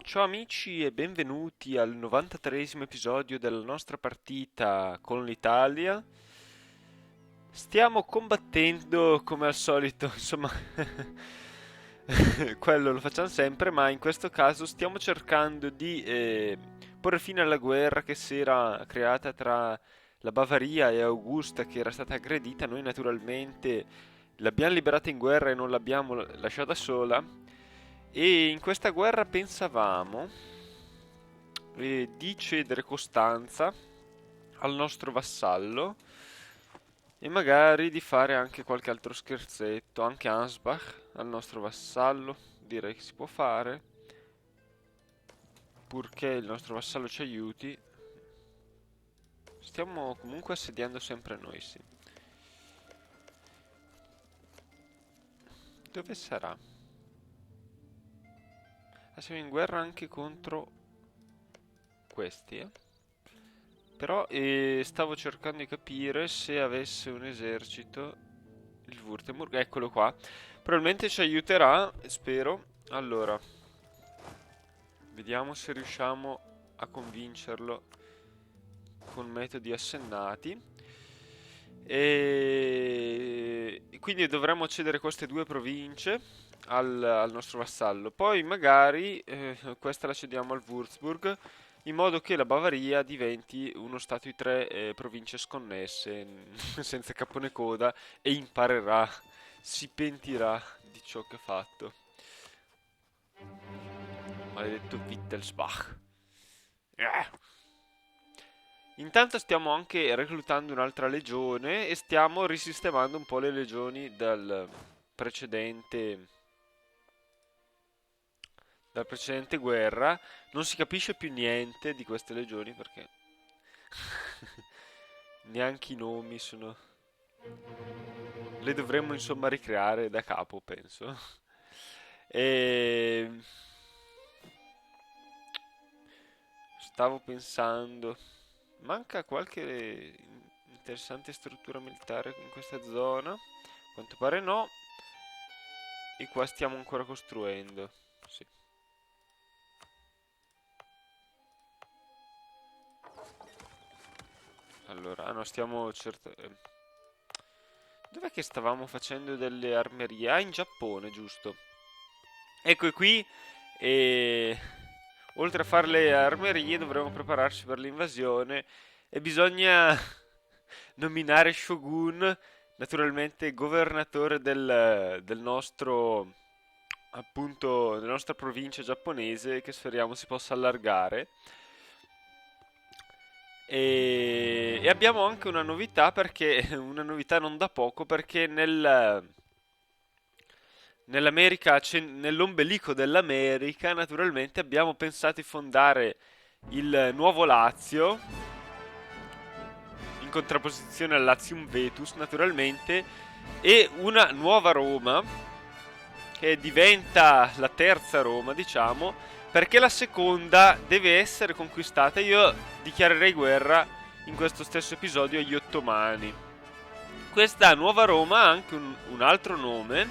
Ciao amici e benvenuti al 93esimo episodio della nostra partita con l'Italia. Stiamo combattendo come al solito, insomma, quello lo facciamo sempre, ma in questo caso stiamo cercando di porre fine alla guerra che si era creata tra la Bavaria e Augusta che era stata aggredita. Noi naturalmente l'abbiamo liberata in guerra e non l'abbiamo lasciata sola. E in questa guerra pensavamo di cedere Costanza al nostro vassallo e magari di fare anche qualche altro scherzetto, anche Ansbach al nostro vassallo, direi che si può fare, purché il nostro vassallo ci aiuti. Stiamo comunque assediando sempre noi, sì. Dove sarà? Ah, siamo in guerra anche contro questi, eh? Però stavo cercando di capire se avesse un esercito il Württemberg, eccolo qua. Probabilmente ci aiuterà, spero. Allora, vediamo se riusciamo a convincerlo con metodi assennati. E quindi dovremmo cedere queste due province al nostro vassallo. Poi magari questa la cediamo al Würzburg in modo che la Bavaria diventi uno stato di tre province sconnesse, senza capo né coda, e imparerà, si pentirà di ciò che ha fatto. Maledetto Wittelsbach. Eh. Intanto stiamo anche reclutando un'altra legione e stiamo risistemando un po' le legioni precedente, dalla precedente guerra. Non si capisce più niente di queste legioni perché neanche i nomi sono. Le dovremmo insomma ricreare da capo, penso. E stavo pensando, manca qualche interessante struttura militare in questa zona? A quanto pare no. E qua stiamo ancora costruendo. Sì. Allora, no, stiamo dov'è che stavamo facendo delle armerie? Ah, in Giappone, giusto. Ecco qui, e oltre a fare le armerie dovremo prepararci per l'invasione e bisogna nominare Shogun, naturalmente governatore del nostro, appunto, della nostra provincia giapponese che speriamo si possa allargare. E abbiamo anche una novità perché, una novità non da poco, perché nell'America, nell'ombelico dell'America, naturalmente abbiamo pensato di fondare il nuovo Lazio, in contrapposizione al Latium Vetus, naturalmente, e una nuova Roma, che diventa la terza Roma, diciamo, perché la seconda deve essere conquistata. Io dichiarerei guerra in questo stesso episodio agli Ottomani. Questa nuova Roma ha anche un altro nome,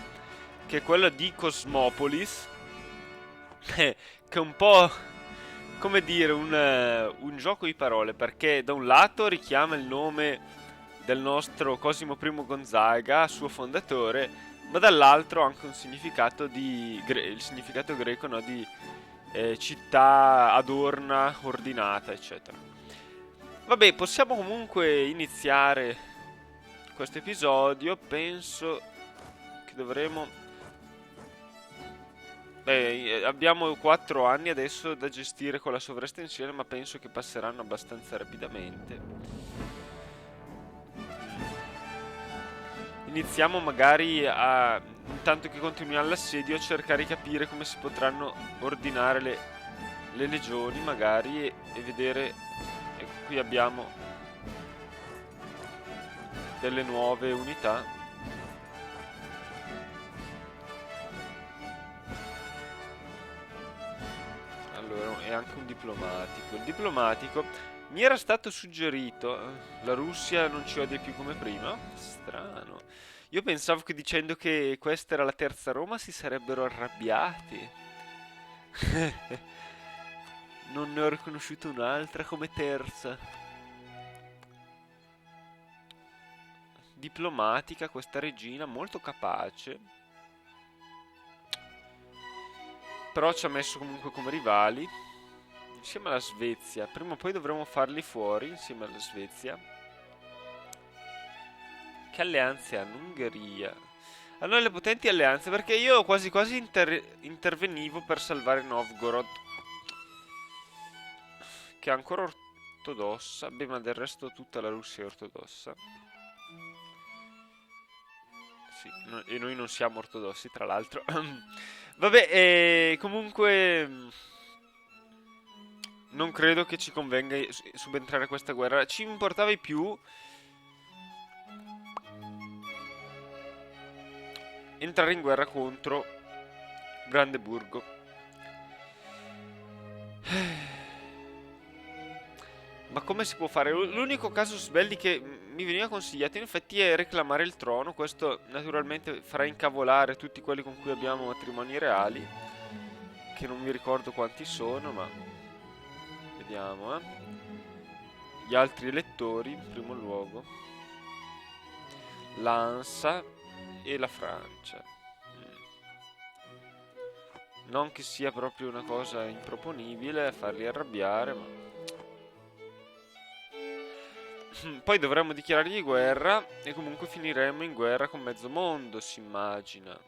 che è quello di Cosmopolis, che è un po' come dire un gioco di parole, perché da un lato richiama il nome del nostro Cosimo I Gonzaga, suo fondatore, ma dall'altro ha anche un significato il significato greco, no, di città adorna, ordinata, eccetera. Vabbè, possiamo comunque iniziare questo episodio. Penso che dovremo. Beh, abbiamo 4 anni adesso da gestire con la sovraestensione, ma penso che passeranno abbastanza rapidamente. Iniziamo magari intanto che continuiamo l'assedio, a cercare di capire come si potranno ordinare le legioni, magari, e vedere. Ecco, qui abbiamo delle nuove unità. Allora, è anche un diplomatico. Il diplomatico mi era stato suggerito. La Russia non ci odia più come prima. Strano. Io pensavo che dicendo che questa era la terza Roma si sarebbero arrabbiati. Non ne ho riconosciuto un'altra come terza. Diplomatica, questa regina, molto capace. Però ci ha messo comunque come rivali. Insieme alla Svezia. Prima o poi dovremo farli fuori insieme alla Svezia. Che alleanze hanno? Ungheria. Hanno delle potenti alleanze perché io quasi quasi intervenivo per salvare Novgorod. Che è ancora ortodossa. Beh, ma del resto tutta la Russia è ortodossa. Sì, e noi non siamo ortodossi, tra l'altro. Vabbè, comunque non credo che ci convenga subentrare a questa guerra. Ci importava di più entrare in guerra contro Brandeburgo. Ma come si può fare? L'unico casus belli che mi veniva consigliato in effetti è reclamare il trono. Questo naturalmente farà incavolare tutti quelli con cui abbiamo matrimoni reali, che non mi ricordo quanti sono, ma vediamo, Gli altri elettori, in primo luogo, l'Ansa e la Francia. Non che sia proprio una cosa improponibile farli arrabbiare, ma poi dovremmo dichiarargli guerra e comunque finiremo in guerra con mezzo mondo, si immagina.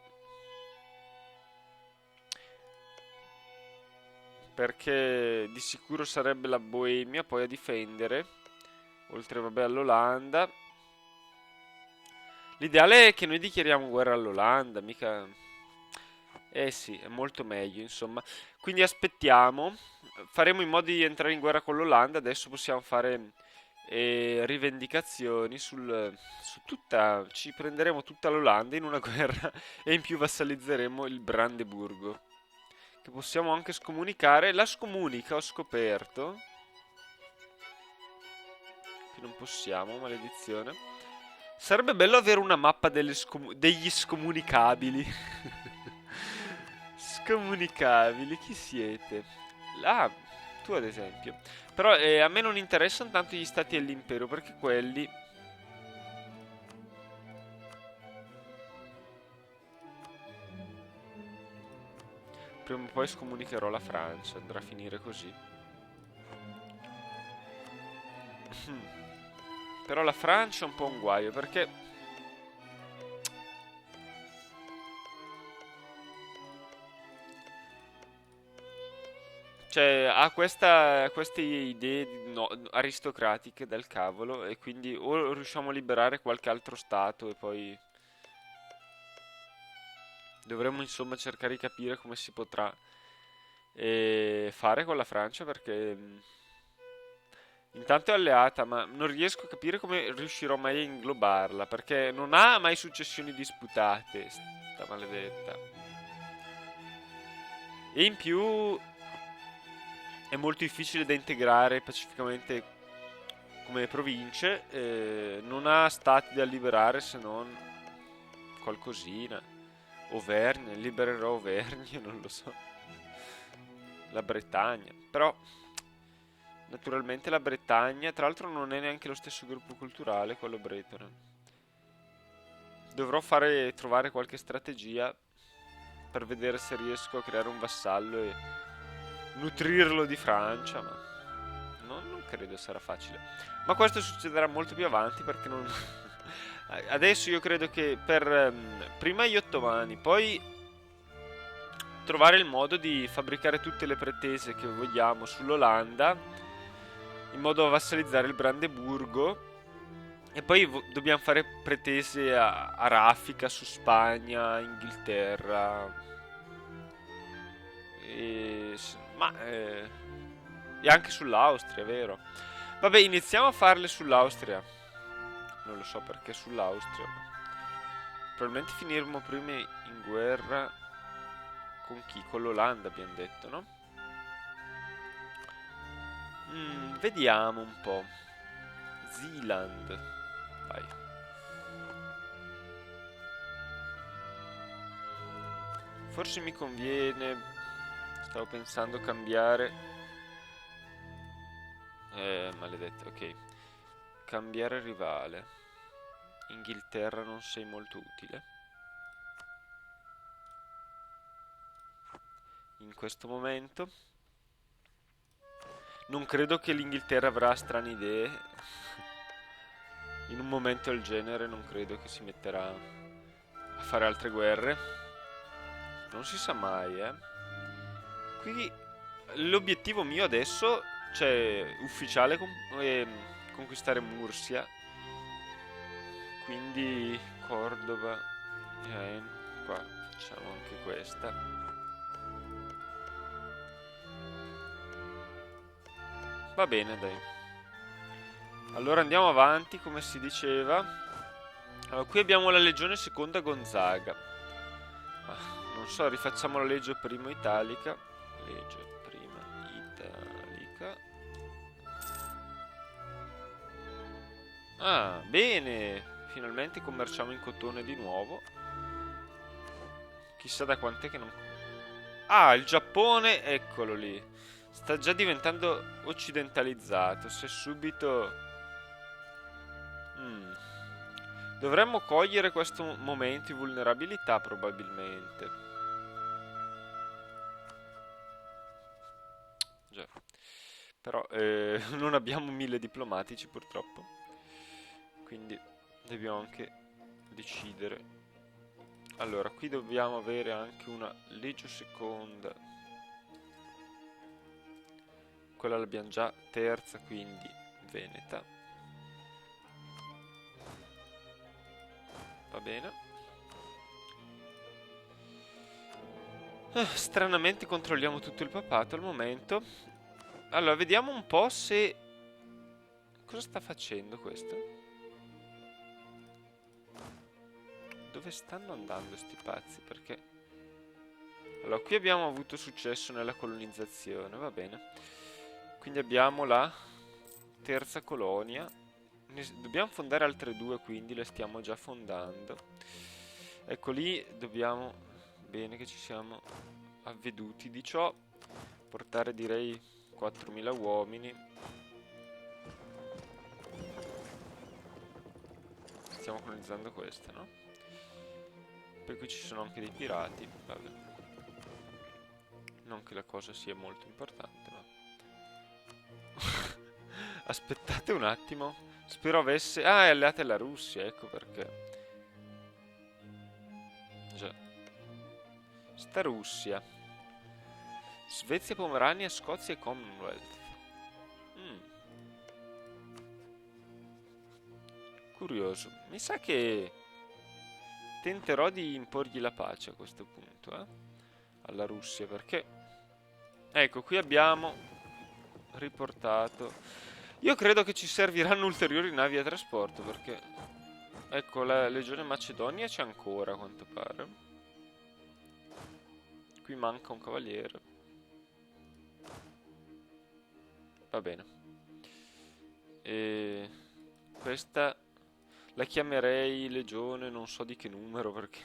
Perché di sicuro sarebbe la Boemia poi a difendere, oltre vabbè all'Olanda. L'ideale è che noi dichiariamo guerra all'Olanda, mica... Eh sì, è molto meglio, insomma. Quindi aspettiamo, faremo in modo di entrare in guerra con l'Olanda, adesso possiamo fare rivendicazioni su tutta... Ci prenderemo tutta l'Olanda in una guerra e in più vassalizzeremo il Brandeburgo. Che possiamo anche scomunicare. La scomunica, ho scoperto. Che non possiamo, maledizione. Sarebbe bello avere una mappa degli scomunicabili. Scomunicabili, chi siete? Ah, tu ad esempio. Però a me non interessano tanto gli stati dell'impero, perché quelli... Prima o poi scomunicherò la Francia, andrà a finire così. Però la Francia è un po' un guaio, perché... Cioè, ha queste idee aristocratiche del cavolo e quindi o riusciamo a liberare qualche altro stato e poi dovremmo insomma cercare di capire come si potrà fare con la Francia perché intanto è alleata, ma non riesco a capire come riuscirò mai a inglobarla perché non ha mai successioni disputate, sta maledetta. E in più è molto difficile da integrare pacificamente come province, non ha stati da liberare se non qualcosina. Auvergne, libererò Auvergne, non lo so. La Bretagna, però naturalmente la Bretagna, tra l'altro non è neanche lo stesso gruppo culturale, quello bretone. Dovrò trovare qualche strategia per vedere se riesco a creare un vassallo e nutrirlo di Francia, ma non credo sarà facile. Ma questo succederà molto più avanti perché non... Adesso io credo che per prima gli ottomani, poi trovare il modo di fabbricare tutte le pretese che vogliamo sull'Olanda in modo da vassalizzare il Brandeburgo e poi dobbiamo fare pretese a raffica su Spagna, Inghilterra e, e anche sull'Austria, vero? Vabbè, iniziamo a farle sull'Austria. Non lo so perché sull'Austria, ma probabilmente finiremo prima in guerra con chi? Con l'Olanda abbiamo detto, no? Vediamo un po'. Zealand. Vai. Forse mi conviene. Stavo pensando cambiare Maledetto, ok. Cambiare rivale. Inghilterra non sei molto utile. In questo momento. Non credo che l'Inghilterra avrà strane idee. In un momento del genere non credo che si metterà a fare altre guerre. Non si sa mai, eh. Qui l'obiettivo mio adesso, cioè ufficiale, è conquistare Mursia. Quindi Cordova. Qua facciamo anche questa. Va bene, dai. Allora andiamo avanti, come si diceva. Allora, qui abbiamo la legione seconda Gonzaga. Non so, rifacciamo la legge prima italica. Legge prima italica. Ah, bene. Finalmente commerciamo in cotone di nuovo. Chissà da quant'è che non... Ah, il Giappone, eccolo lì. Sta già diventando occidentalizzato. Se subito... Dovremmo cogliere questo momento di vulnerabilità, probabilmente. Già. Però non abbiamo 1000 diplomatici, purtroppo. Quindi dobbiamo anche decidere. Allora, qui dobbiamo avere anche una legge seconda. Quella l'abbiamo già, terza, quindi Veneta. Va bene. Stranamente controlliamo tutto il papato al momento. Allora, vediamo un po' se... Cosa sta facendo questo? Dove stanno andando sti pazzi? Perché... Allora, qui abbiamo avuto successo nella colonizzazione, va bene. Quindi abbiamo la terza colonia. Dobbiamo fondare altre due, quindi le stiamo già fondando. Ecco lì, dobbiamo... Bene che ci siamo avveduti di ciò. Portare direi 4000 uomini. Stiamo colonizzando queste, no? Per cui ci sono anche dei pirati. Vabbè. Non che la cosa sia molto importante, ma... Aspettate un attimo. Spero avesse... Ah, è alleata alla Russia, ecco perché. Già. Sta Russia. Svezia, Pomerania, Scozia e Commonwealth. Curioso. Mi sa che tenterò di imporgli la pace a questo punto, alla Russia, perché... Ecco, qui abbiamo riportato... Io credo che ci serviranno ulteriori navi a trasporto, perché... Ecco, la legione Macedonia c'è ancora, a quanto pare. Qui manca un cavaliere. Va bene. E... Questa... La chiamerei legione, non so di che numero, perché...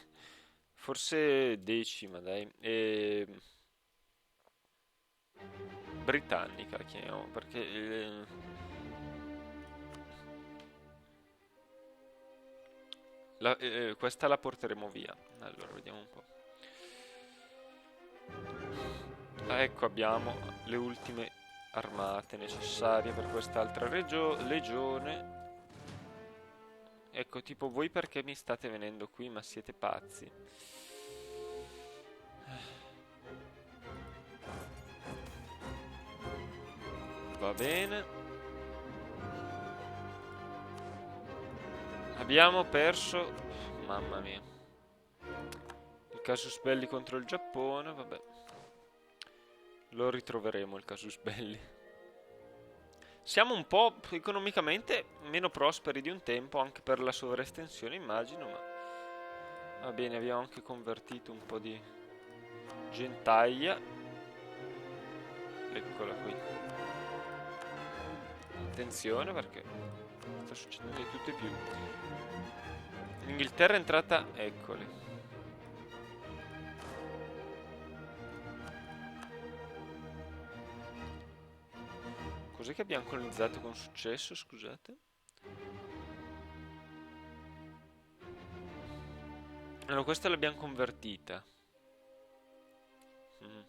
Forse decima, dai. Britannica la chiamiamo, perché... questa la porteremo via. Allora, vediamo un po'. Ecco, abbiamo le ultime armate necessarie per quest'altra legione. Ecco, tipo, voi perché mi state venendo qui? Ma siete pazzi. Va bene. Abbiamo perso... Mamma mia. Il casus belli contro il Giappone, vabbè. Lo ritroveremo il casus belli. Siamo un po' economicamente meno prosperi di un tempo, anche per la sovraestensione, immagino, ma... Va bene, abbiamo anche convertito un po' di gentaglia. Eccola qui. Attenzione perché sta succedendo di tutto e più. L'Inghilterra è entrata... Eccoli. Cos'è che abbiamo colonizzato con successo, scusate? Allora, questa l'abbiamo convertita. Mm.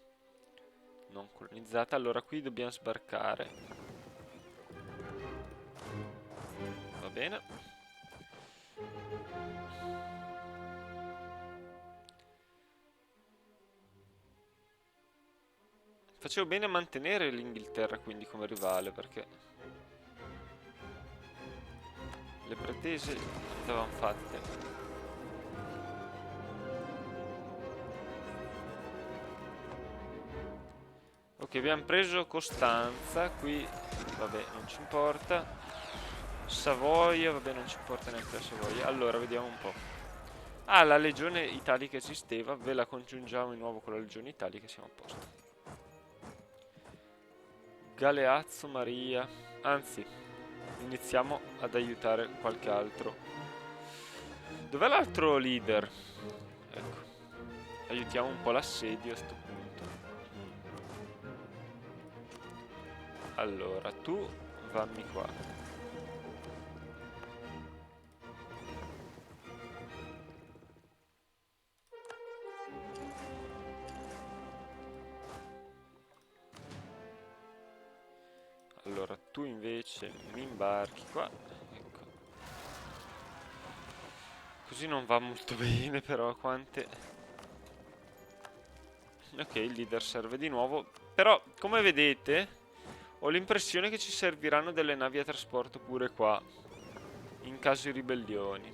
Non colonizzata. Allora, qui dobbiamo sbarcare. Va bene. Facevo bene a mantenere l'Inghilterra quindi come rivale, perché le pretese andavano fatte. Ok, abbiamo preso Costanza, qui vabbè non ci importa. Savoia, vabbè non ci importa neanche la Savoia. Allora, vediamo un po'. Ah, la legione italica esisteva, ve la congiungiamo di nuovo con la legione italica e siamo a posto. Galeazzo Maria, anzi, iniziamo ad aiutare qualche altro. Dov'è l'altro leader? Ecco, aiutiamo un po' l'assedio a sto punto. Allora, tu vammi qua. Allora, tu invece mi imbarchi qua. Ecco. Così non va molto bene, però quante... Ok, il leader serve di nuovo. Però, come vedete, ho l'impressione che ci serviranno delle navi a trasporto pure qua, in caso di ribellioni.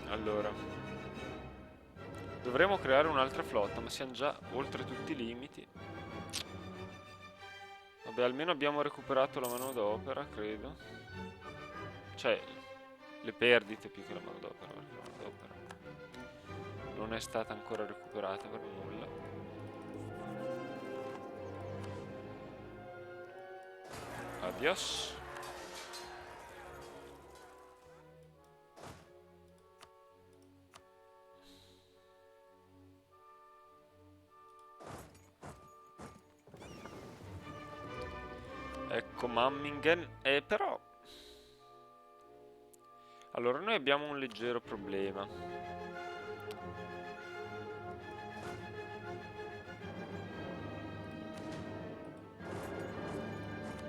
Allora, dovremo creare un'altra flotta, ma siamo già oltre tutti i limiti. Vabbè, almeno abbiamo recuperato la manodopera, credo. Cioè, le perdite più che la manodopera, perché la manodopera non è stata ancora recuperata per nulla. Adios. Ecco Mammingen. Però... Allora, noi abbiamo un leggero problema.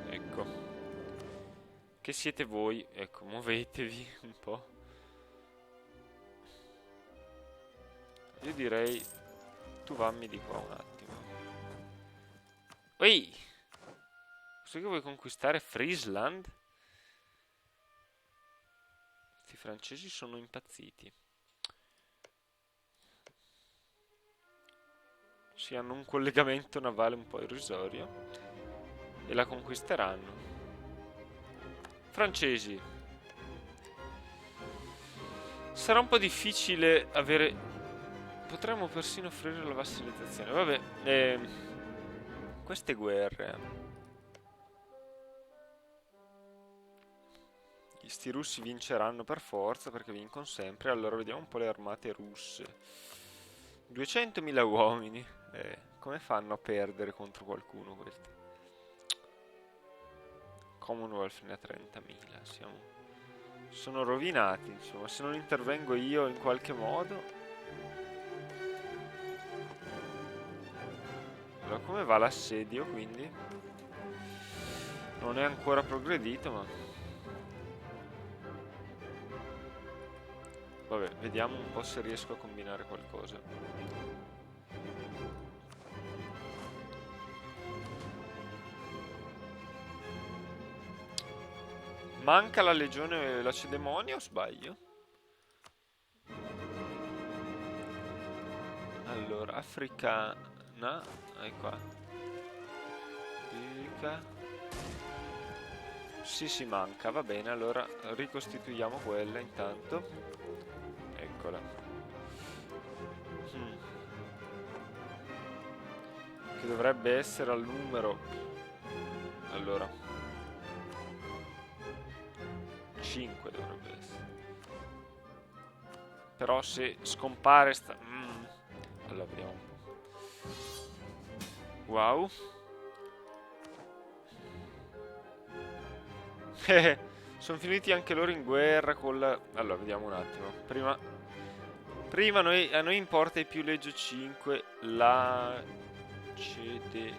Ecco. Che siete voi? Ecco, muovetevi un po'. Io direi... Tu vammi di qua un attimo. Ehi! Cos'è che vuoi conquistare? Friesland? Questi francesi sono impazziti. Si hanno un collegamento navale un po' irrisorio. E la conquisteranno. Francesi. Sarà un po' difficile avere... Potremmo persino offrire la vassalizzazione. Vabbè, queste guerre... Sti russi vinceranno per forza perché vincono sempre. Allora vediamo un po' le armate russe. 200.000 uomini. Come fanno a perdere contro qualcuno questi? Commonwealth ne ha 30.000. Sono rovinati, insomma. Se non intervengo io in qualche modo. Allora, come va l'assedio, quindi? Non è ancora progredito, ma... Vabbè, vediamo un po' se riesco a combinare qualcosa. Manca la legione Lacedemonia o sbaglio? Allora, africana. Qua. Lirica. Sì, manca, va bene, allora ricostituiamo quella intanto. Eccola. Che dovrebbe essere al numero... Allora. 5 dovrebbe essere. Però se scompare sta... Allora, vediamo un po'. Wow. Sono finiti anche loro in guerra con la... Allora, vediamo un attimo. Prima a noi importa di più Legio 5 la Cedemonia.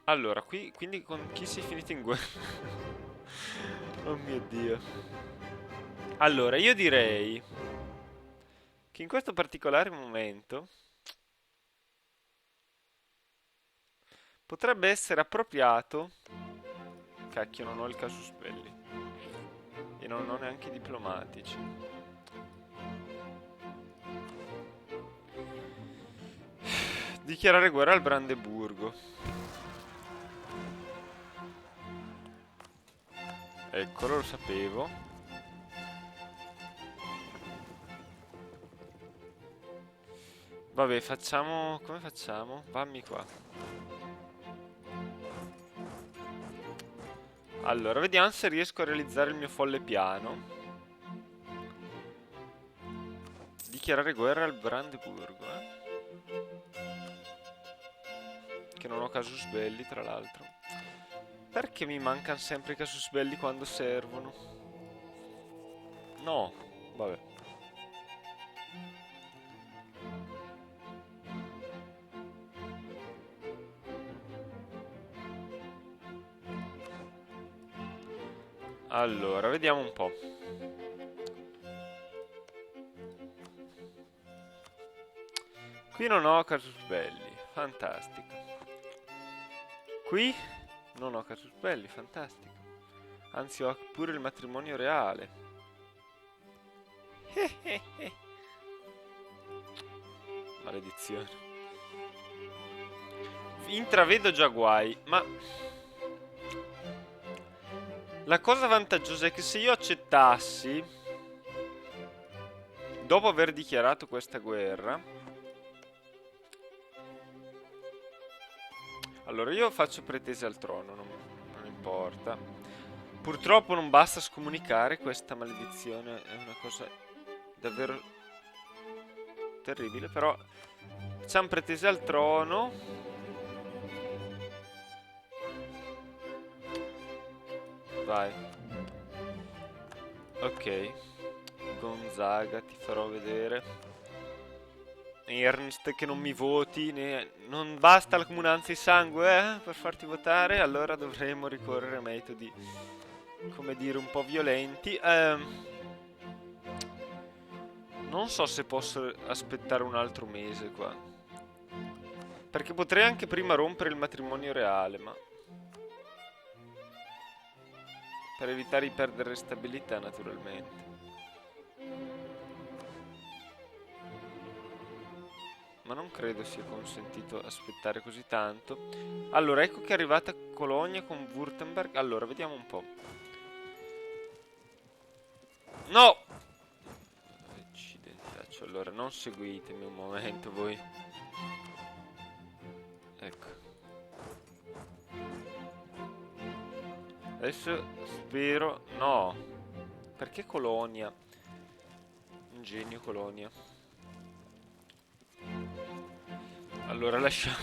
Allora, qui quindi con chi si è finito in guerra? Oh mio Dio. Allora, io direi che in questo particolare momento potrebbe essere appropriato. Cacchio, non ho il casus belli. E non ho neanche i diplomatici. Dichiarare guerra al Brandeburgo. Eccolo, lo sapevo. Vabbè, facciamo... Come facciamo? Vammi qua. Allora, vediamo se riesco a realizzare il mio folle piano. Dichiarare guerra al Brandeburgo, Che non ho casus belli, tra l'altro. Perché mi mancano sempre i casus belli quando servono? No, vabbè. Allora, vediamo un po'. Qui non ho casus belli, fantastico. Qui non ho casus belli, fantastico. Anzi, ho pure il matrimonio reale. Maledizione. Intravedo già guai, ma... La cosa vantaggiosa è che se io accettassi, dopo aver dichiarato questa guerra, allora io faccio pretese al trono, non importa. Purtroppo non basta scomunicare, questa maledizione è una cosa davvero terribile, però facciamo pretese al trono. Vai. Ok. Gonzaga, ti farò vedere. Ernst che non mi voti, non basta la comunanza di sangue, per farti votare, allora dovremo ricorrere a metodi, come dire, un po' violenti. Non so se posso aspettare un altro mese qua. Perché potrei anche prima rompere il matrimonio reale, ma... Per evitare di perdere stabilità, naturalmente. Ma non credo sia consentito aspettare così tanto. Allora, ecco che è arrivata Colonia con Württemberg. Allora, vediamo un po'. No! Accidentaccio. Allora, non seguitemi un momento voi. Ecco. Adesso spero... No! Perché Colonia? Ingegno Colonia. Allora lasciamo.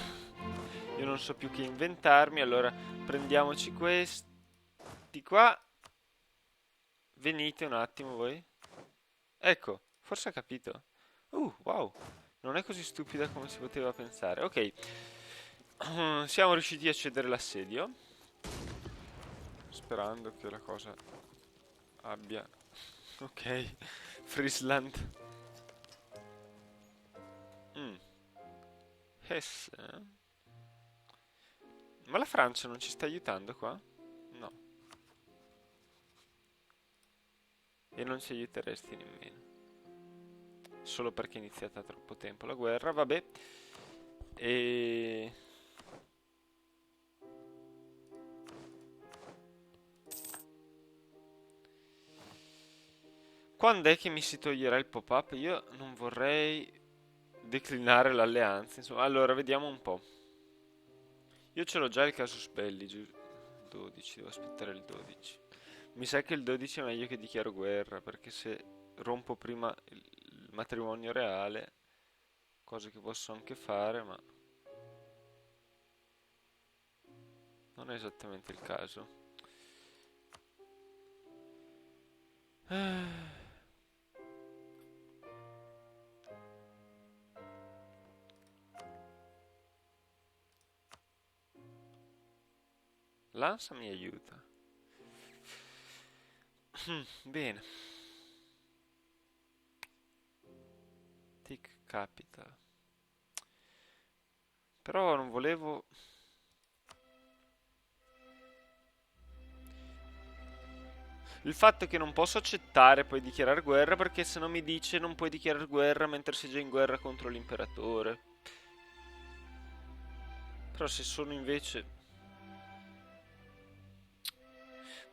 Io non so più che inventarmi. Allora prendiamoci questi qua. Venite un attimo voi. Ecco, forse ha capito. Wow. Non è così stupida come si poteva pensare. Ok. Siamo riusciti a cedere l'assedio. Sperando che la cosa abbia... Ok. Friesland. Hesse. Ma la Francia non ci sta aiutando qua? No. E non ci aiuteresti nemmeno. Solo perché è iniziata troppo tempo la guerra, vabbè. E... Quando è che mi si toglierà il pop-up? Io non vorrei declinare l'alleanza. Insomma, allora vediamo un po'. Io ce l'ho già il casus belli, 12, devo aspettare il 12. Mi sa che il 12 è meglio che dichiaro guerra, perché se rompo prima il matrimonio reale, cose che posso anche fare, ma non è esattamente il caso. L'ANSA mi aiuta. Bene. Tick Capital. Però non volevo... Il fatto è che non posso accettare poi dichiarare guerra perché se no mi dice non puoi dichiarare guerra mentre sei già in guerra contro l'imperatore. Però se sono invece...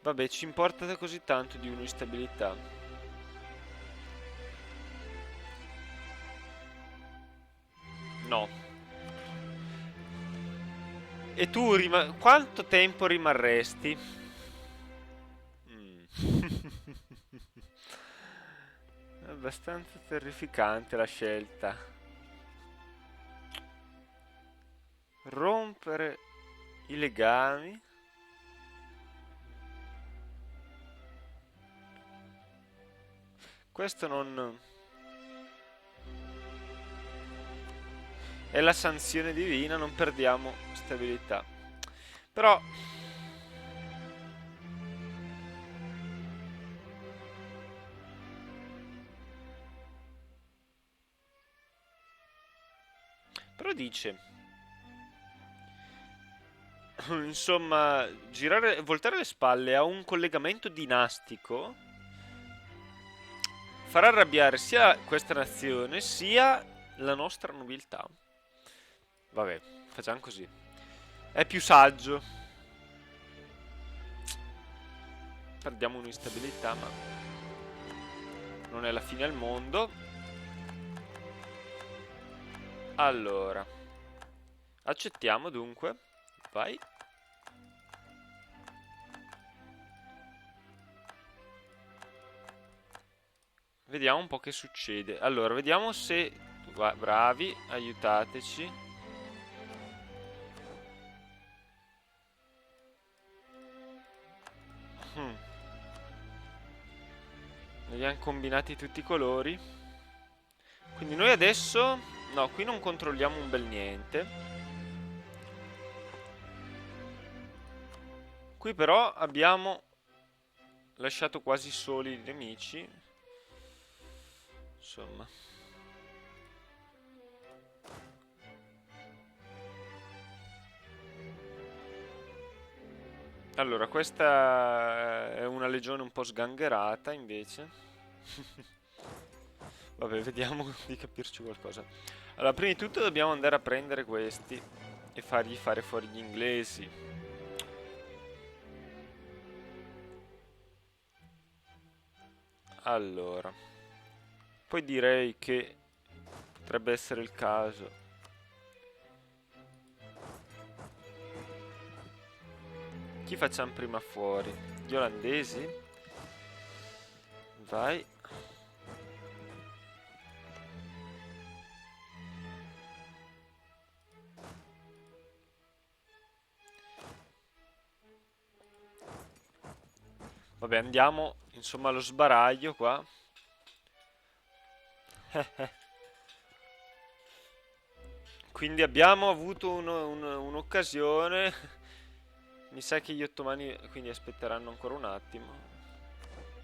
Vabbè, ci importa così tanto di un'instabilità. No. E tu quanto tempo rimarresti? È abbastanza terrificante la scelta. Rompere i legami. Questo non... È la sanzione divina, non perdiamo stabilità. Però... Però dice... Insomma, voltare le spalle a un collegamento dinastico farà arrabbiare sia questa nazione sia la nostra nobiltà. Vabbè, facciamo così. È più saggio. Perdiamo un'instabilità, ma non è la fine al mondo. Allora, accettiamo dunque. Vai. Vediamo un po' che succede. Allora, vediamo se... Bravi, aiutateci. Ne abbiamo combinati tutti i colori. Quindi noi adesso... No, qui non controlliamo un bel niente. Qui però abbiamo lasciato quasi soli i nemici. Insomma. Allora, questa è una legione un po' sgangherata invece. Vabbè, vediamo di capirci qualcosa. Allora, prima di tutto dobbiamo andare a prendere questi e fargli fare fuori gli inglesi. Allora, poi direi che potrebbe essere il caso. Chi facciamo prima fuori? Gli olandesi? Vai. Vabbè, andiamo insomma allo sbaraglio qua. Quindi abbiamo avuto un'occasione. Mi sa che gli ottomani quindi aspetteranno ancora un attimo.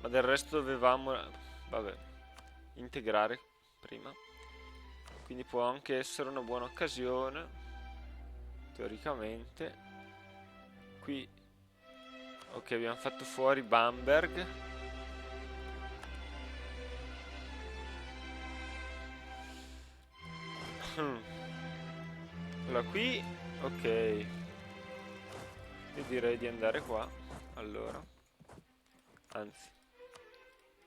Ma del resto dovevamo, vabbè, integrare prima. Quindi può anche essere una buona occasione. Teoricamente. Qui, ok, abbiamo fatto fuori Bamberg. Allora qui, ok. Io direi di andare qua. Allora. Anzi.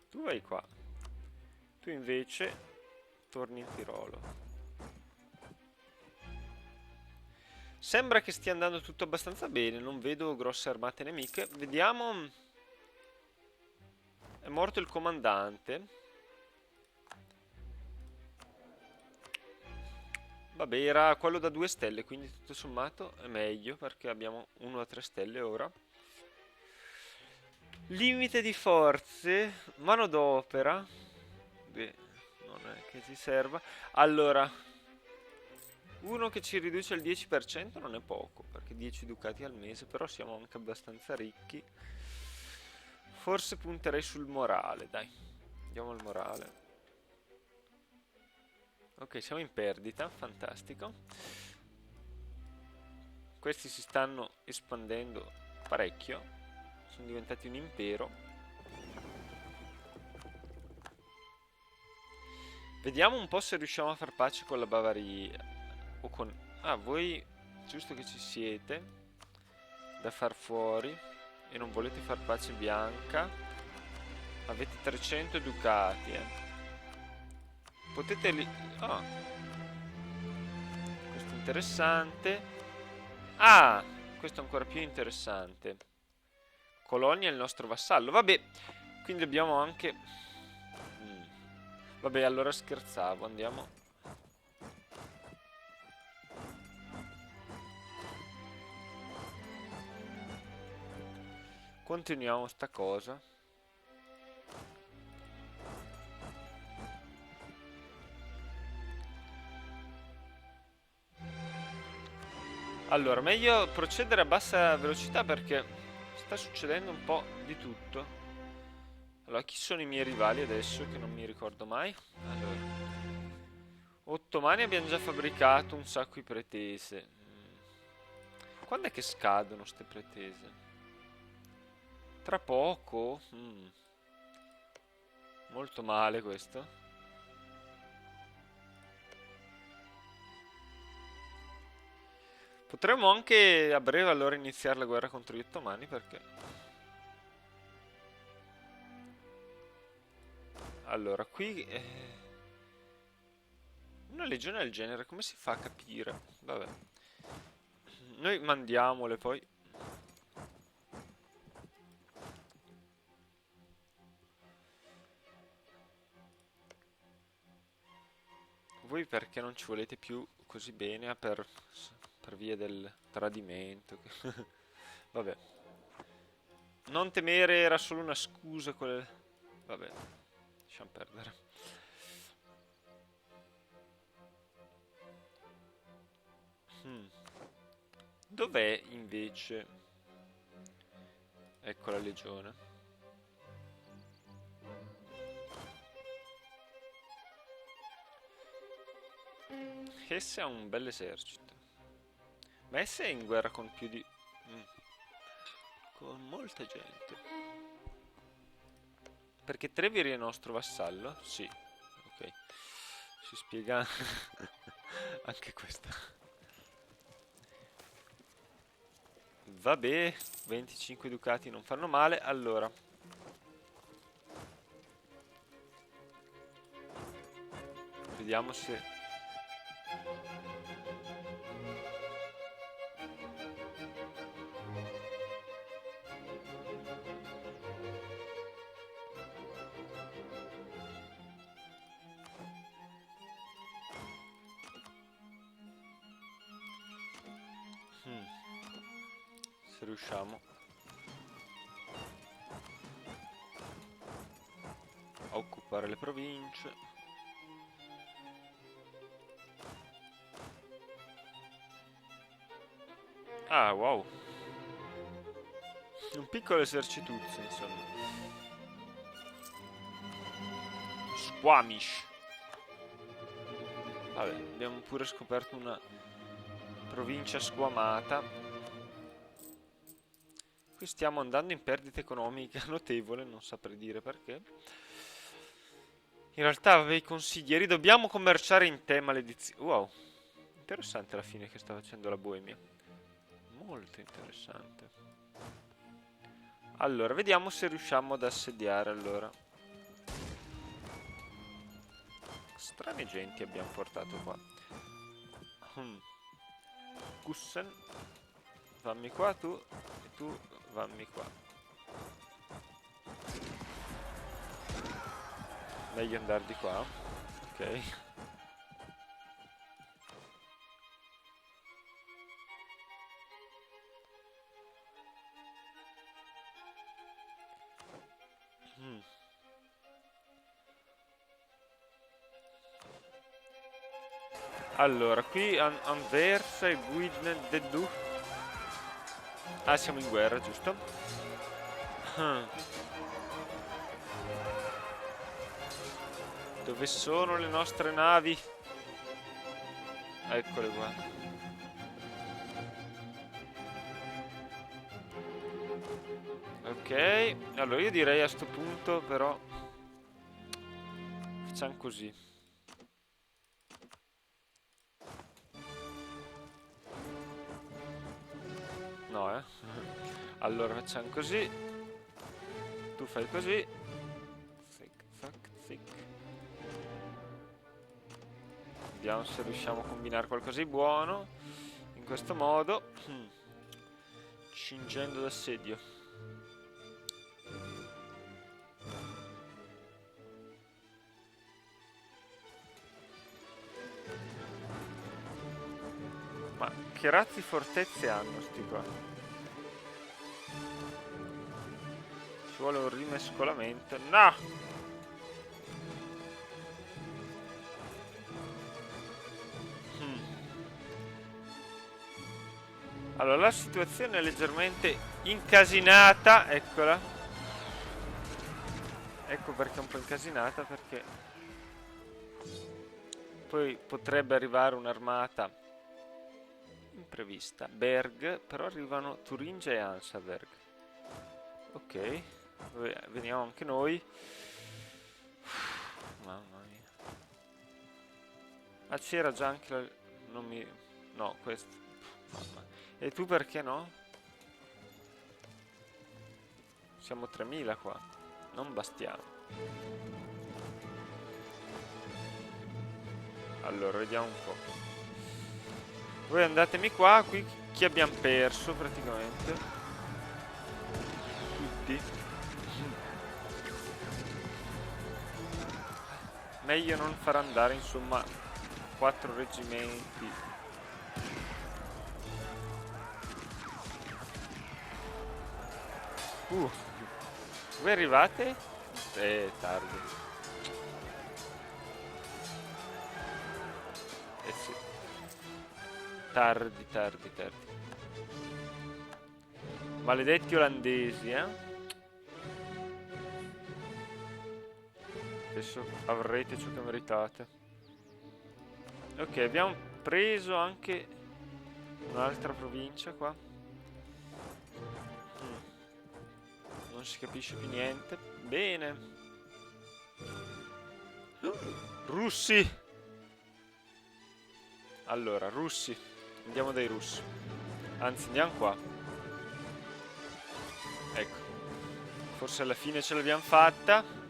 Tu vai qua. Tu invece torni in Tirolo. Sembra che stia andando tutto abbastanza bene. Non vedo grosse armate nemiche. Vediamo. È morto il comandante. Vabbè, era quello da 2 stelle, quindi tutto sommato è meglio perché abbiamo uno da 3 stelle ora. Limite di forze, manodopera. Beh, non è che ci serva. Allora, uno che ci riduce il 10% non è poco, perché 10 ducati al mese, però siamo anche abbastanza ricchi. Forse punterei sul morale, dai. Andiamo al morale. Ok, siamo in perdita, fantastico. Questi si stanno espandendo parecchio. Sono diventati un impero. Vediamo un po' se riusciamo a far pace con la Bavaria. O con... Ah, voi... Giusto che ci siete. Da far fuori. E non volete far pace bianca. Avete 300 ducati, Potete lì... Ah, questo è interessante. Ah, questo è ancora più interessante. Colonia è il nostro vassallo. Vabbè, quindi abbiamo anche... Vabbè, allora scherzavo, andiamo. Continuiamo sta cosa. Allora, meglio procedere a bassa velocità perché sta succedendo un po' di tutto. Allora, chi sono i miei rivali adesso che non mi ricordo mai? Allora, ottomani abbiamo già fabbricato un sacco di pretese. Quando è che scadono ste pretese? Tra poco? Molto male questo. Potremmo anche a breve allora iniziare la guerra contro gli ottomani perché... Allora, qui... Una legione del genere, come si fa a capire? Vabbè. Noi mandiamole poi. Voi perché non ci volete più così bene? Ah, per via del tradimento. Vabbè. Non temere era solo una scusa quel... Vabbè. Lasciamo perdere. Dov'è invece? Ecco la legione. Esse ha un bel esercito. Ma esse è in guerra con più di... con molta gente. Perché Treviri è nostro vassallo? Sì. Ok. Si spiega anche questa. Vabbè, 25 ducati non fanno male. Allora. Vediamo se... se riusciamo a occupare le province. Ah, wow. Un piccolo esercituzzo, insomma. Squamish. Vabbè, abbiamo pure scoperto una provincia squamata. Qui stiamo andando in perdita economica notevole, non saprei dire perché. In realtà, vabbè, i consiglieri, dobbiamo commerciare in te, maledizione. Wow, interessante la fine che sta facendo la Boemia. Molto interessante. Allora, vediamo se riusciamo ad assediare, allora. Strane genti abbiamo portato qua. Kussen, fammi qua tu, e tu fammi qua. Meglio andare di qua. Ok. Allora, qui Anversa e Guidne de Du. Ah, siamo in guerra, giusto? Ah. Dove sono le nostre navi? Eccole qua. Ok, allora io direi a sto punto però facciamo così. No, eh. Allora facciamo così. Tu fai così. Zic, zac, zic. Vediamo se riusciamo a combinare qualcosa di buono. In questo modo. Cingendo d'assedio. Ma che razzi fortezze hanno sti qua? Ci vuole un rimescolamento. No! Allora, la situazione è leggermente incasinata. Eccola. Ecco perché è un po' incasinata, perché poi potrebbe arrivare un'armata imprevista. Berg, però arrivano Turingia e Ansaberg. Ok, veniamo anche noi. Mamma mia. Ah, c'era già anche la... Non mi... No, questo... Mamma. E tu perché no? Siamo 3000 qua. Non bastiamo. Allora, vediamo un po'. Voi andatemi qua. Qui chi abbiamo perso praticamente? Tutti. Meglio non far andare, insomma, 4 reggimenti. Voi arrivate? Tardi. Eh sì. Tardi. Maledetti olandesi, eh? Adesso avrete ciò che meritate. Ok, abbiamo preso anche un'altra provincia qua. Non si capisce più niente. Bene. Russi. Allora, russi. Andiamo dai russi. Anzi, andiamo qua. Ecco. Forse alla fine ce l'abbiamo fatta.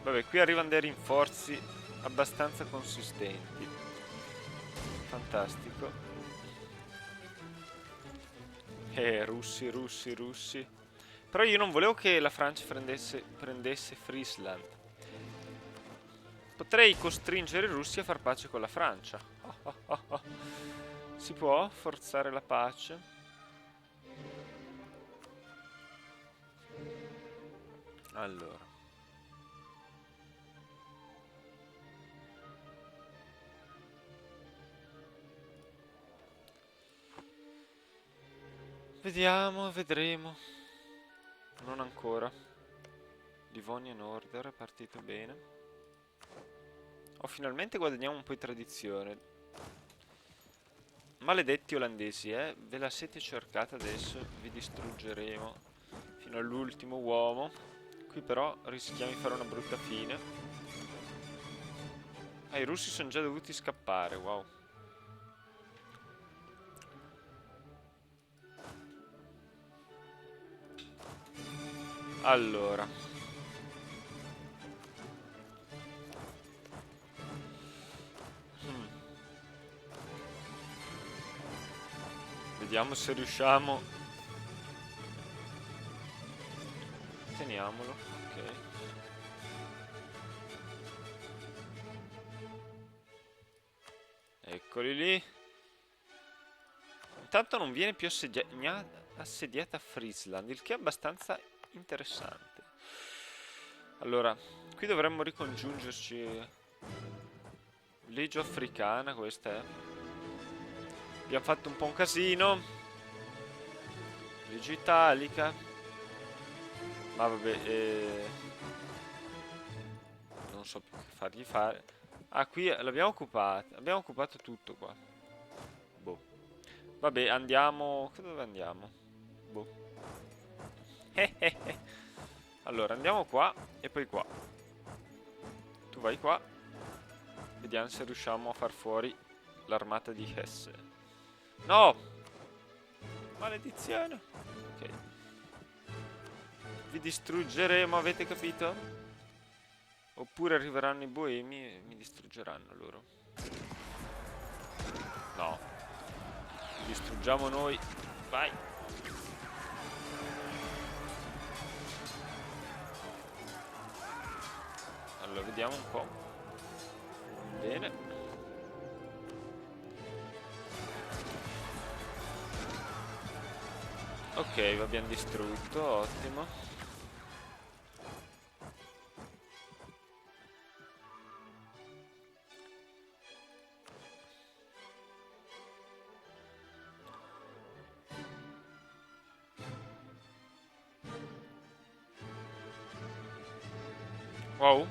Vabbè, qui arrivano dei rinforzi abbastanza consistenti. Fantastico. Russi. Però io non volevo che la Francia prendesse Friesland. Potrei costringere i russi a far pace con la Francia. Si può forzare la pace? Allora. Vediamo, vedremo. Non ancora. Livonia Nord è partito bene. Oh, finalmente guadagniamo un po' di tradizione. Maledetti olandesi, ve la siete cercata adesso, vi distruggeremo fino all'ultimo uomo. Qui però rischiamo di fare una brutta fine. Ah, i russi sono già dovuti scappare, wow. Allora. Vediamo se riusciamo. Teniamolo, ok. Eccoli lì. intanto non viene più assediata Friesland, il che è abbastanza interessante. Allora, qui dovremmo ricongiungerci. Legio africana, questa è. Abbiamo fatto un po' un casino. Legio italica. Ma vabbè, non so più che fargli fare. Ah, qui l'abbiamo occupata. Abbiamo occupato tutto qua. Boh. Vabbè, andiamo. Dove andiamo? Boh. Allora, andiamo qua e poi qua. Tu vai qua. Vediamo se riusciamo a far fuori l'armata di Hesse. No! Maledizione. Ok. Vi distruggeremo, avete capito? Oppure arriveranno i boemi e mi distruggeranno loro. No. Li distruggiamo noi. Vai. Allora, vediamo un po'. Bene. Ok, l'abbiamo distrutto, ottimo. Wow.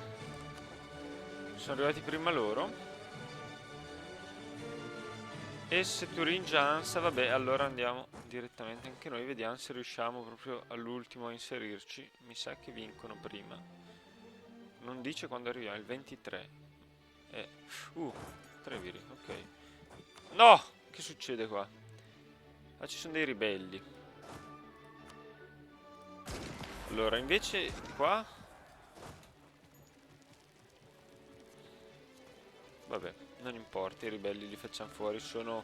Sono arrivati prima loro. E se Turingia Ansa, vabbè, allora andiamo direttamente anche noi, vediamo se riusciamo proprio all'ultimo a inserirci. Mi sa che vincono prima. Non dice quando arriviamo, il 23. 3 viri, ok. No! Che succede qua? Ah, ci sono dei ribelli. Allora, invece qua... Vabbè, non importa, i ribelli li facciamo fuori, sono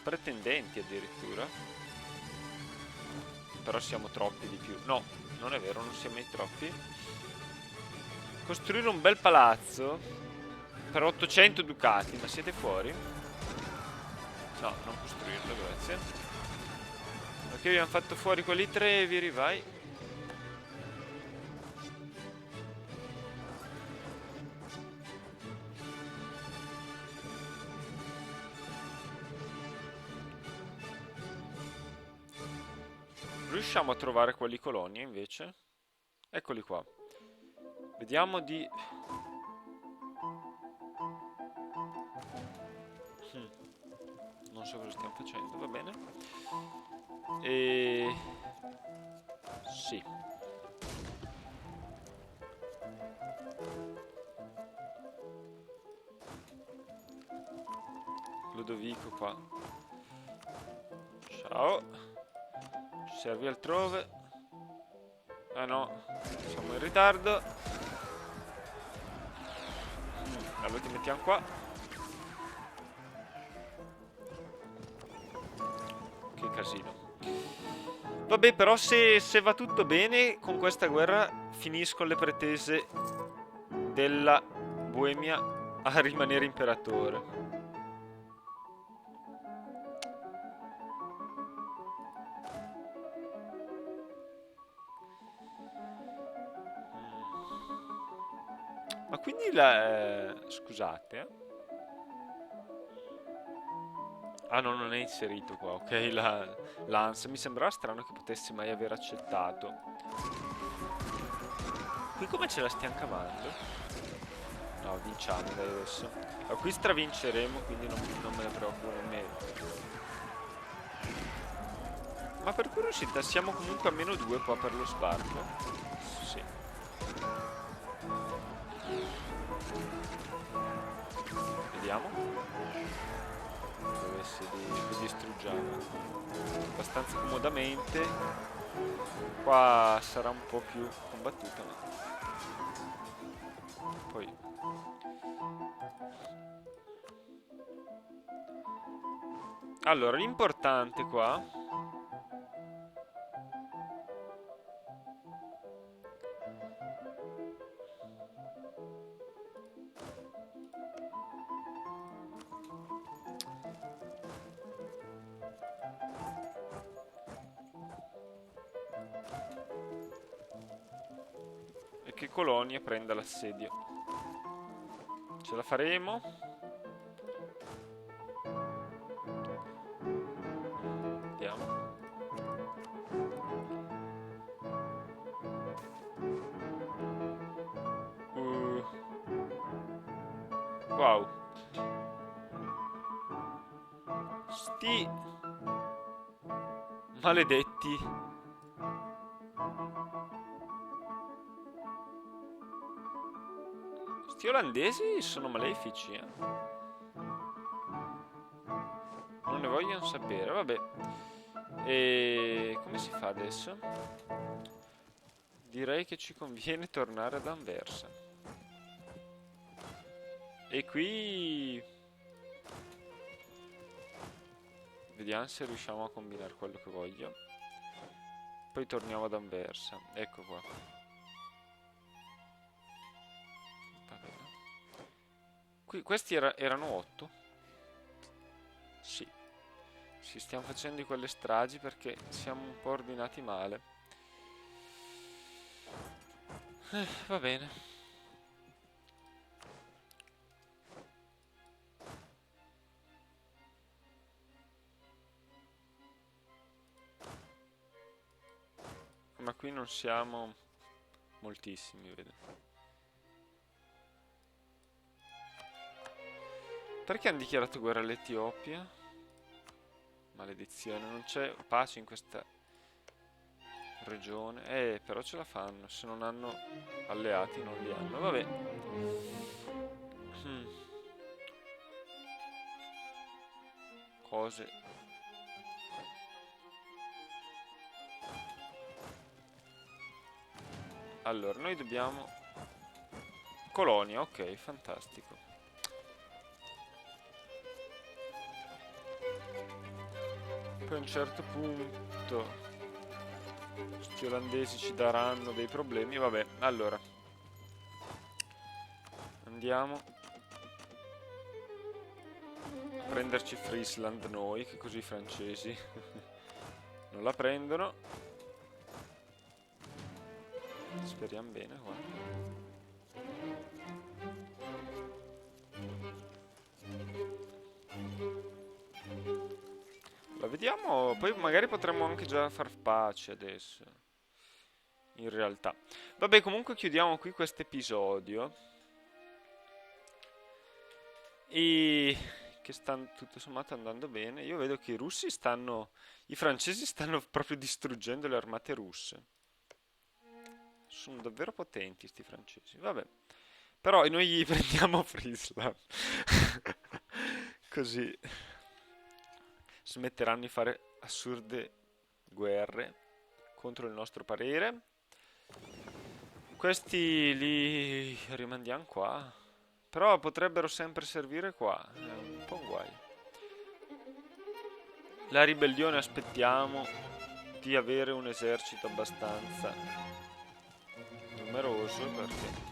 pretendenti addirittura. Però siamo troppi di più. No, non è vero, non siamo mai troppi. Costruire un bel palazzo per 800 ducati, ma siete fuori? No, non costruirlo, grazie. Ok, abbiamo fatto fuori quelli tre, viri, vai. Riusciamo a trovare quelli colonie invece? Eccoli qua. Vediamo di... Non so cosa stiamo facendo, va bene. E... Sì. Ludovico qua. Ciao. Ci servi altrove? Ah no, siamo in ritardo. Allora ti mettiamo qua. Che casino. Vabbè, però se va tutto bene, con questa guerra finiscono le pretese della Boemia a rimanere imperatore. Ma quindi la... scusate. Ah no, non è inserito qua, ok, l'ANS. Mi sembrava strano che potessi mai aver accettato. Qui come ce la stiamo cavando? No, vinciamo dai adesso. Ma qui stravinceremo, quindi non me ne preoccupo nemmeno. Ma per curiosità siamo comunque a -2 qua per lo sbarco. Sì. Vediamo. Dove se li distruggiamo abbastanza comodamente. Qua sarà un po' più combattuta, ma poi allora l'importante qua che Colonia prenda l'assedio. Ce la faremo? Vediamo. Wow. Sti maledetti. Sti olandesi sono malefici, eh. Non ne vogliono sapere, vabbè. E come si fa adesso? Direi che ci conviene tornare ad Anversa. E qui vediamo se riusciamo a combinare quello che voglio. Poi torniamo ad Anversa. Ecco qua. Va bene. Questi erano 8. Sì. Sì, stiamo facendo di quelle stragi perché siamo un po' ordinati male. Va bene. Ma qui non siamo moltissimi, vedo. Perché hanno dichiarato guerra all'Etiopia? Maledizione, non c'è pace in questa regione. Però ce la fanno. Se non hanno alleati non li hanno. Vabbè. Cose. Allora, noi dobbiamo... Colonia, ok, fantastico. Poi a un certo punto questi olandesi ci daranno dei problemi. Vabbè, allora andiamo a prenderci Friesland noi, che così i francesi non la prendono. Speriamo bene qua. La vediamo, poi magari potremmo anche già far pace adesso. In realtà. Vabbè, comunque chiudiamo qui questo episodio. E che sta tutto sommato andando bene. Io vedo che i francesi stanno proprio distruggendo le armate russe. Sono davvero potenti sti francesi. Vabbè. Però noi gli prendiamo Friesland. Così smetteranno di fare assurde guerre contro il nostro parere. Questi li rimandiamo qua. Però potrebbero sempre servire qua. È un po' un guai. La ribellione aspettiamo di avere un esercito abbastanza numeroso perché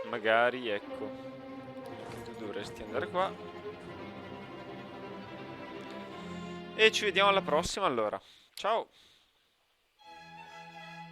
magari, ecco, anche tu dovresti andare qua. E ci vediamo alla prossima allora. Ciao!